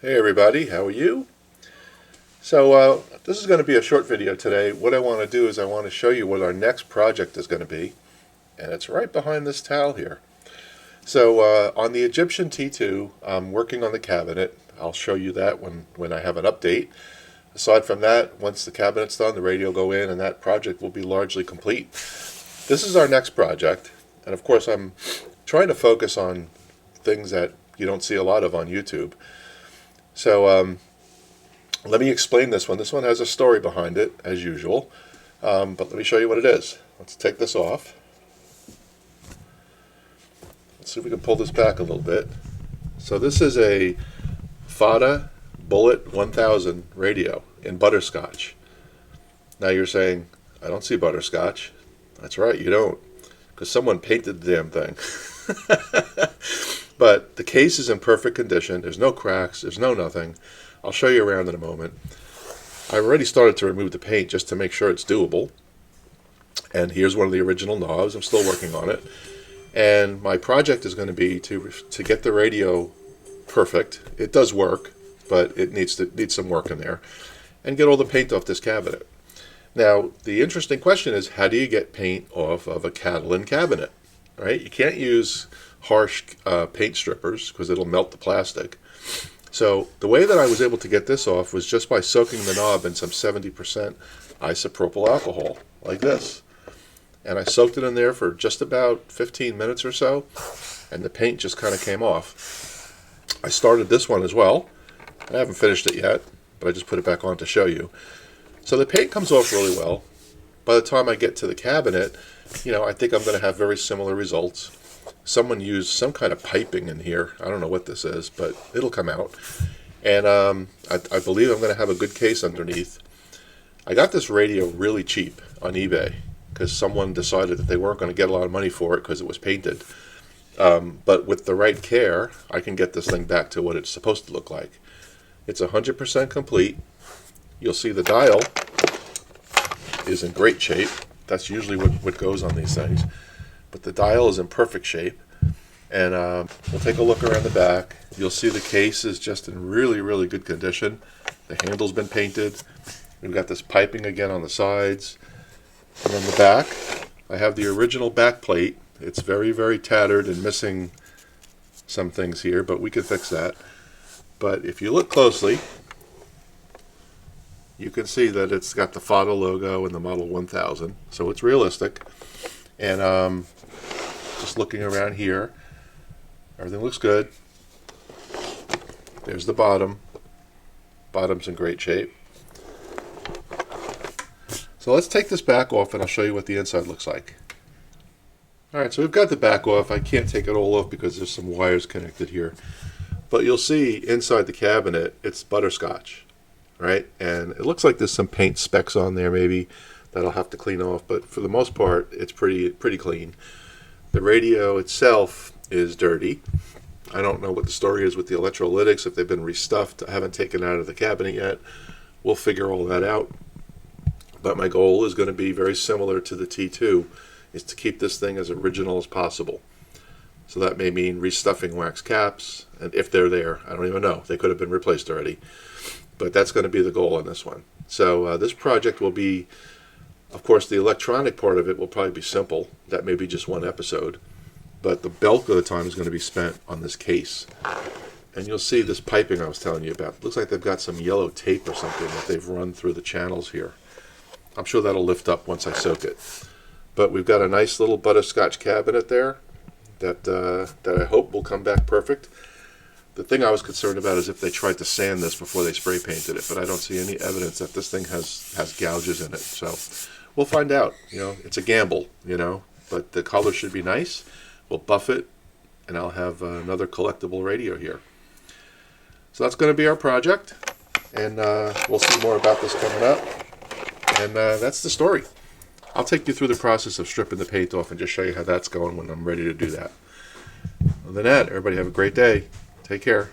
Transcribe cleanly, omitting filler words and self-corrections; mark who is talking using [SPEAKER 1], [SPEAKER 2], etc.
[SPEAKER 1] Hey everybody, how are you? This is going to be a short video today. What I want to do is I want to show you what our next project is going to be, and it's right behind this towel here. On the Egyptian T2, I'm working on the cabinet. I'll show you that when I have an update. Aside from that, once the cabinet's done, the radio will go in and that project will be largely complete. This is our next project, and of course I'm trying to focus on things that you don't see a lot of on YouTube. Let me explain this one. This one has a story behind it, as usual, but let me show you what it is. Let's take this off. Let's see if we can pull this back a little bit. So this is a FATA Bullet 1000 radio in butterscotch. Now you're saying, I don't see butterscotch. That's right, you don't, because someone painted the damn thing. But the case is in perfect condition. There's no cracks. There's no nothing. I'll show you around in a moment. I've already started to remove the paint just to make sure it's doable. And here's one of the original knobs. I'm still working on it. And my project is going to be to get the radio perfect. It does work, but it needs some work in there. And get all the paint off this cabinet. Now, the interesting question is, how do you get paint off of a Catalin cabinet? Right? You can't use harsh paint strippers because it'll melt the plastic. So the way that I was able to get this off was just by soaking the knob in some 70% isopropyl alcohol, like this. And I soaked it in there for just about 15 minutes or so, and the paint just kind of came off. I started this one as well. I haven't finished it yet, but I just put it back on to show you. So the paint comes off really well. By the time I get to the cabinet, I think I'm going to have very similar results. Someone used some kind of piping in here. I don't know what this is, but it'll come out. And I believe I'm going to have a good case underneath. I got this radio really cheap on eBay because someone decided that they weren't going to get a lot of money for it because it was painted. But with the right care, I can get this thing back to what it's supposed to look like. It's 100% complete. You'll see the dial is in great shape. That's usually what goes on these things. But the dial is in perfect shape. And we'll take a look around the back. You'll see the case is just in really, really good condition. The handle's been painted. We've got this piping again on the sides. And on the back, I have the original back plate. It's very, very tattered and missing some things here, but we can fix that. But if you look closely, you can see that it's got the FATA logo and the Model 1000, so it's realistic. And just looking around here, everything looks good. There's the bottom. Bottom's in great shape. So let's take this back off and I'll show you what the inside looks like. Alright, so we've got the back off. I can't take it all off because there's some wires connected here. But you'll see inside the cabinet, it's butterscotch. Right? And it looks like there's some paint specks on there maybe that I'll have to clean off, but for the most part it's pretty clean. The radio itself is dirty. I don't know what the story is with the electrolytics, if they've been restuffed. I haven't taken it out of the cabinet yet. We'll figure all that out. But my goal is going to be very similar to the T2, is to keep this thing as original as possible. So that may mean restuffing wax caps, and if they're there, I don't even know. They could have been replaced already. But that's going to be the goal on this one. So this project will be, of course, the electronic part of it will probably be simple. That may be just one episode. But the bulk of the time is going to be spent on this case. And you'll see this piping I was telling you about. It looks like they've got some yellow tape or something that they've run through the channels here. I'm sure that'll lift up once I soak it. But we've got a nice little butterscotch cabinet there that I hope will come back perfect. The thing I was concerned about is if they tried to sand this before they spray painted it, but I don't see any evidence that this thing has gouges in it. So we'll find out. It's a gamble, but the color should be nice. We'll buff it, and I'll have another collectible radio here. So that's going to be our project, and we'll see more about this coming up. And that's the story. I'll take you through the process of stripping the paint off and just show you how that's going when I'm ready to do that. Other than that, everybody have a great day. Take care.